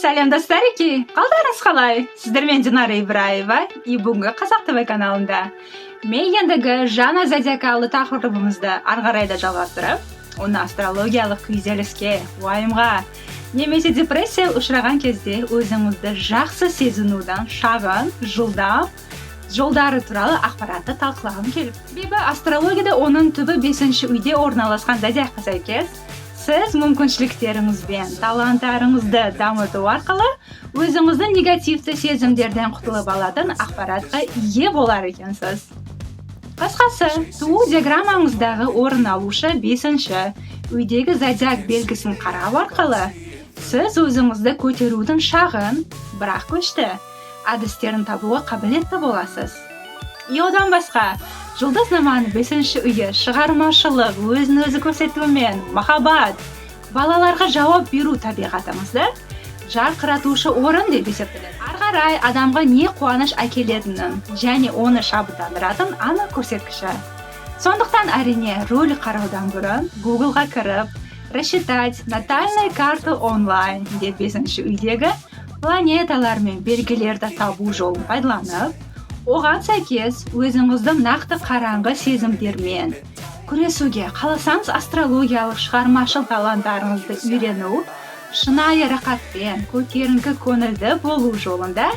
Сәлем достарики, қалдарыңыз қалай? Сіздермен Динара Ибраева, и бүгінгі Қазақ ТВ каналында. Мен ендігі жаңа зодиакалы тақырыбымызды ары қарай да жалғастырып, оны астрологиялық күйзеліске, уайымға, немесе депрессия ұшыраған кезде өзіңізді жақсы сезінудің шағын, жылдам жолдары туралы ақпаратты талқылағым келіп. Себебі астрологияда оның түбі 5-ші үйде орналасқан зодиакқа сәйкес, сіз мүмкіншіліктеріңіз бен таланттарыңызды дамыту арқылы өзіңіздің негативті сезімдерден құтылып алатын ақпаратқа ие болар екенсіз. Қысқасы, туу диаграммаңыздағы орын алушы 5-ші үйдегі зодиак белгісін қарау арқылы сіз өзіңізді көтерудің шағын, бірақ күшті әдістерін табуға қабілетті боласыз. И одан басқа, жұлдызнаманың 5-ші үйі шығармашылық, өзін-өзі көрсетумен, махаббат, балаларға жауап беру табиғатымызды жарқыратушы орын деп есептеледі. Ары қарай адамға не қуаныш әкелетінін және оны шабыттандыратын анық көрсеткіші. Сондықтан әрине ролик қараудан бұрын Google-ға кіріп, рассчитать натальная карта онлайн деп 5-ші үйдегі планеталар мен белгілерді табу жолын пайдаланып, оған сәйкес өзіңізді нақты қараңғы сезімдермен күресуге қаласаңыз астрологиялық шығармашыл таланттарыңызды үйрену, шынайы рақатпен көтеріңкі көңілді болу жолында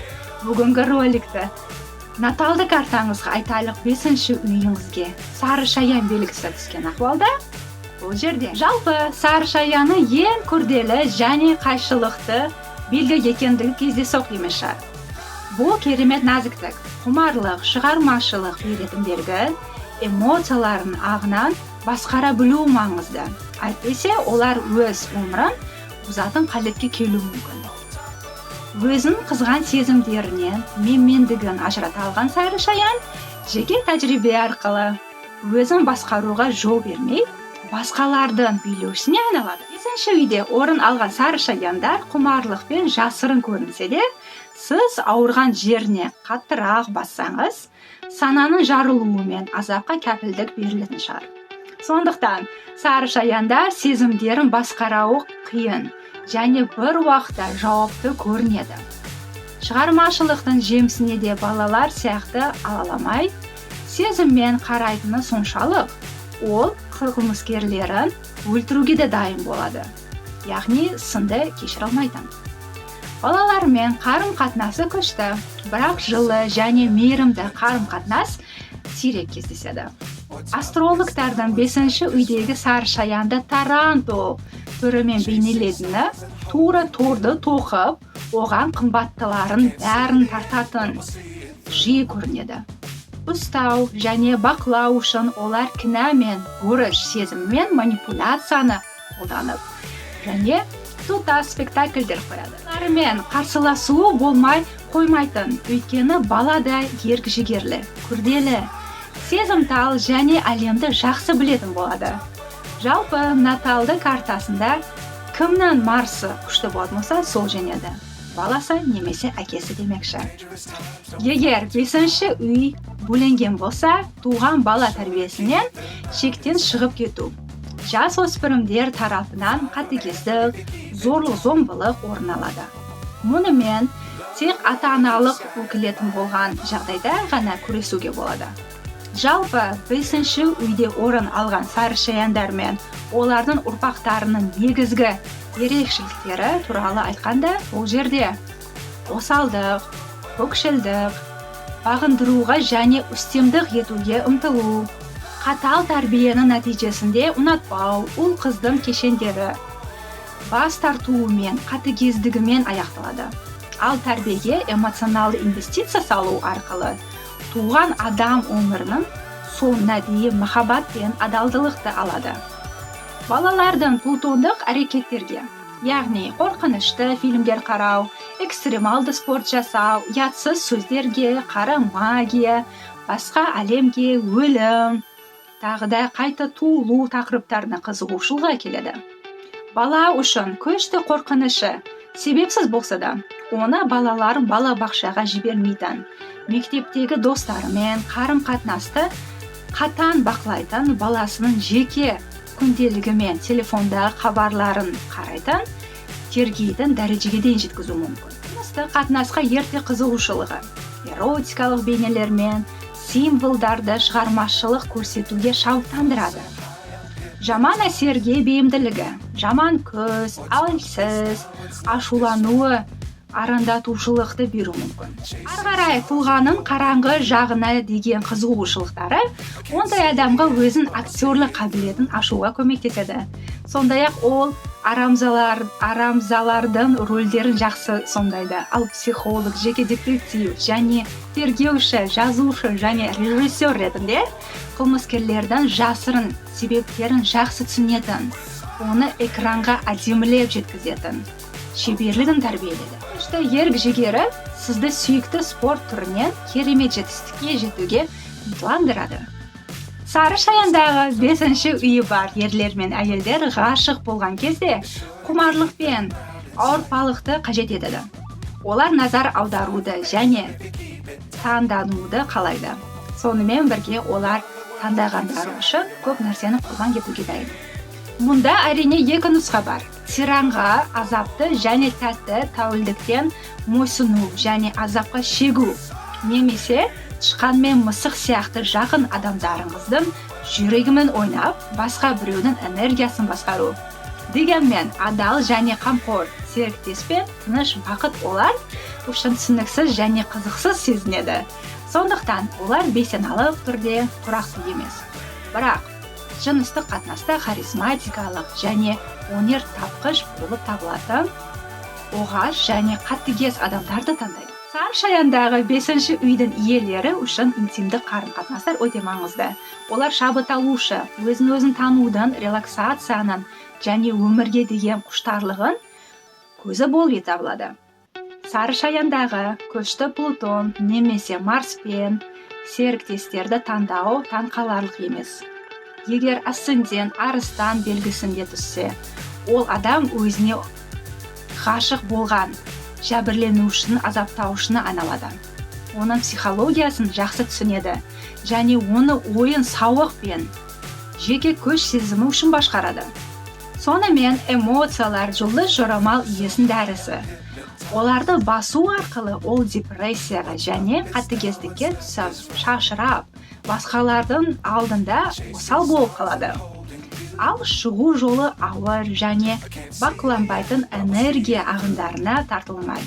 бүгінгі роликті наталды картаңызға айталық 5-ші үйіңізге сары шаян белгісі түскен ахуалда бұл жерде. Жалпы сары шаяны ең күрделі және қайшылықты белгі екендігі кездейсоқ емес шығар. Бұл керемет нәзіктік, құмарлық, шығармашылық беретін белгі, эмоцияларын ағынан басқара білу маңызды. Әйтпесе, олар өз өмірін бұзатын қалетке келуі мүмкін. Өзін қызған сезімдерінен менмендігін ажырата алған сары шаян жеке тәжірибе арқылы өзін басқаруға жол бермей, басқалардың билеушісіне айналады. 5-ші үйде орын алған сары шаяндар құмарлықпен жасырын көрінсе де, сіз ауырған жеріне қаттырақ бассаңыз, сананың жарылуымен азапқа кәпілдік берілетін шығар. Сондықтан, сары шаяндар сезімдерін басқарауы қиын және бір уақытта жауапты көрінеді. Шығармашылықтың жемісіне де балалар сияқты алаламай, сезіммен қарайтыны соншалық, ол қылмыскерлерін өлтіруге де дайын болады. Яғни сынды кешіре алмайтын. Балалармен қарым-қатынасы күшті, бірақ жылы және мейірімді қарым-қатынас сирек кездеседі. Астрологтардың 5-ші үйдегі сары шаянды таранто түрімен бейнеледіні тура торды тоқып, оған қымбаттыларын бәрін тартатын жиі көрінеді. Ұстау және бақылау үшін олар кінә мен борыш сезіммен манипуляцияны қолданып және тұтас спектакльдер қояды. Олармен қарсыласуы болмай қоймайтын, өйткені бала да ерік-жігерлі, күрделі, сезімтал және әлемді жақсы білетін болады. Жалпы наталды картасында кімнің Марсы күшті болмаса сол женеді. Баласы немесе әкесі демекші. Егер 5-ші үй бөленген болса, туған бала тәрбиесінен шектен шығып кету. Жасөспірімдер тарапынан қатыгездік, зорлық-зомбылық орын алады. Мұнымен тек ата-аналық өкілетін болған жағдайда ғана күресуге болады. Жалпы 5-ші үйде орын алған сары шаяндар мен олардың ұрпақтарының негізгі ерекшеліктері туралы айтқанда, ол жерде осалдық, көкшілдік, бағындыруға және үстемдік етуге ұмтылу, қатал тәрбиенің нәтижесінде ұнатпау, ұл қыздың кешендері, бас тартуымен, қатыгездігімен аяқталады. Ал тәрбиеге эмоционалды инвестиция салу арқылы туған адам өмірінің соңына дейін махаббат пен адалдылықты алады. Балалардың плутондық әрекеттерге, яғни қорқынышты фильмдер қарау, экстремалды спорт жасау, ұятсыз сөздерге, қара магия, басқа әлемге, өлім, тағыда қайта туылу тақырыптарына қызығушылығы келеді. Бала үшін күшті қорқынышы себепсіз болса да, оны балаларын балабақшаға жібермейтін, мектептегі достарымен қарым-қатынасты қатаң бақылайтын баласының жеке күнделігі мен телефондағы хабарларын қарайтын тергейтін дәрежеге дейін жеткізуі мүмкін. Жыныстық қатынасқа ерте қызығушылығы, эротикалық бейнелермен символдарды шығармашылық көрсетуге шабыттандырады. Жаман әсерге бейімділігі, жаман көз, әлсіз, ашулануы арандатушылықты беру мүмкін. Ары қарай тұлғаның қараңғы жағына деген қызығушылықтары ондай адамға өзін актерлік қабілетін ашуға көмектеседі. Сондай-ақ ол арамзалардың рөлдерін жақсы сомдайды. Ал психолог, жеке детектив және тергеуші, жазушы және режиссер ретінде қылмыскерлердің жасырын себептерін жақсы түсінетін, оны экранға әдемілеп жеткізетін шеберлігін тәрбиеледі. Ерік-жігері сізді сүйікті спорт түрінен керемет жетістікке жетуге ынталандырады. Сары шаяндағы 5-ші үйі бар ерлер мен әйелдер ғашық болған кезде құмарлық пен ауыртпалықты қажет етеді. Олар назар аударуды және таңдануды қалайды. Сонымен бірге олар таңдағандары үшін көп нәрсені құрбан етуге дайын. Мұнда әрине екі нұсқа бар. Тиранға азапты және тәтті тәуелдіктен мойсыну және азапқа шегу, немесе тышқан мен мысық сияқты жақын адамдарыңыздың жүрегімен ойнап, басқа біреудің энергиясын басқару. Дегенмен адал және қамқор серіктес пен тыныш бақыт олар үшін түсініксіз және қызықсыз сезінеді. Сондықтан олар бейсаналы түрде тұрақты емес. Бірақ жыныстық қатынаста харизматикалық және өнер тапқыш болып табылатын оғаш және қатыгез адамдарды таңдайды. Сары шаяндағы 5-ші үйдің иелері үшін интимдік қарым-қатынастар өте маңызды. Олар шабыт алушы, өзін танудың, релаксацияның және өмірге деген құштарлығын көзі болып табылады. Сары шаяндағы күшті Плутон немесе Марспен серіктестерді таңдау таңқаларлық емес. Егер асцендент арыстан белгісінде түссе, ол адам өзіне ғашық болған жәбірленушінің азаптаушыны айналады. Оның психологиясын жақсы түсінеді және оны ойын сауық пен жеке күш сезімі үшін басқарады. Сонымен эмоциялар жұлдыз жорамал иесінің дәрісі. Оларды басу арқылы ол депрессияға және қатыгездікке түсіп, шашырап, басқалардың алдында осал болып қалады. Ал шығу жолы ауыр және бақыланбайтын энергия ағындарына тартылмай.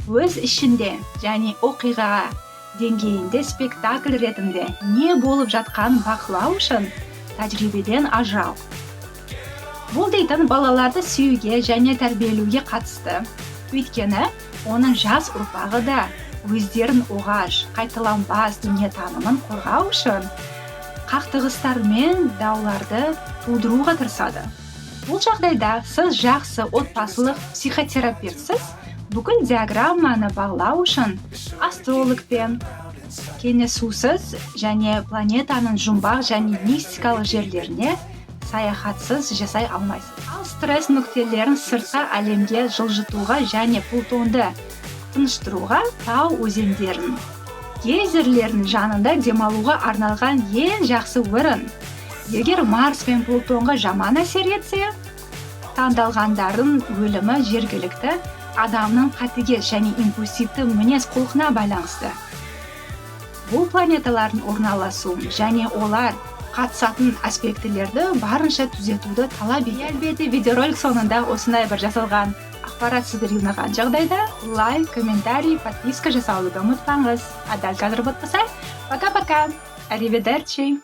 Өз ішінде және оқиға деңгейінде спектакль ретінде не болып жатқан бақылау үшін тәжірибеден ажырау. Бұл дейтін балаларды сүюге және тәрбиелеуге қатысты. Өйткені оның жас ұрпағы да өздерін оғаш, қайталанбас дүниетанымын қорғау үшін қақтығыстар мен дауларды тудыруға тырысады. Бұл жағдайда сіз жақсы отбасылық психотерапевтсіз, бүкіл диаграмманы бағалау үшін астрологпен кеңесусіз және планетаның жұмбақ және мистикалық жерлеріне саяхатсыз жасай алмайсыз. Ал стресс нүктелерін сыртқы әлемге жылжытуға және Плутонды тыныштыруға тау өзендерін, гейзерлердің жанында демалуға арналған ең жақсы орын. Егер Марс пен Плутонға жаман әсер етсе, таңдалғандардың өлімі жергілікті адамның қатыгез және импульсивті мінез құлқына байланысты. Бұл планеталардың орналасу және олар қатысатын аспектілерді барынша түзетуді талап етеді. Әлбетте видеоролик соңында осындай бір жасалған ақпарат сіздерге ұнаған жағдайда лайк, комментарий, подписка жасауды ұмытпаңыз. А дәл қазір болса, пока-пока. Arrivederci.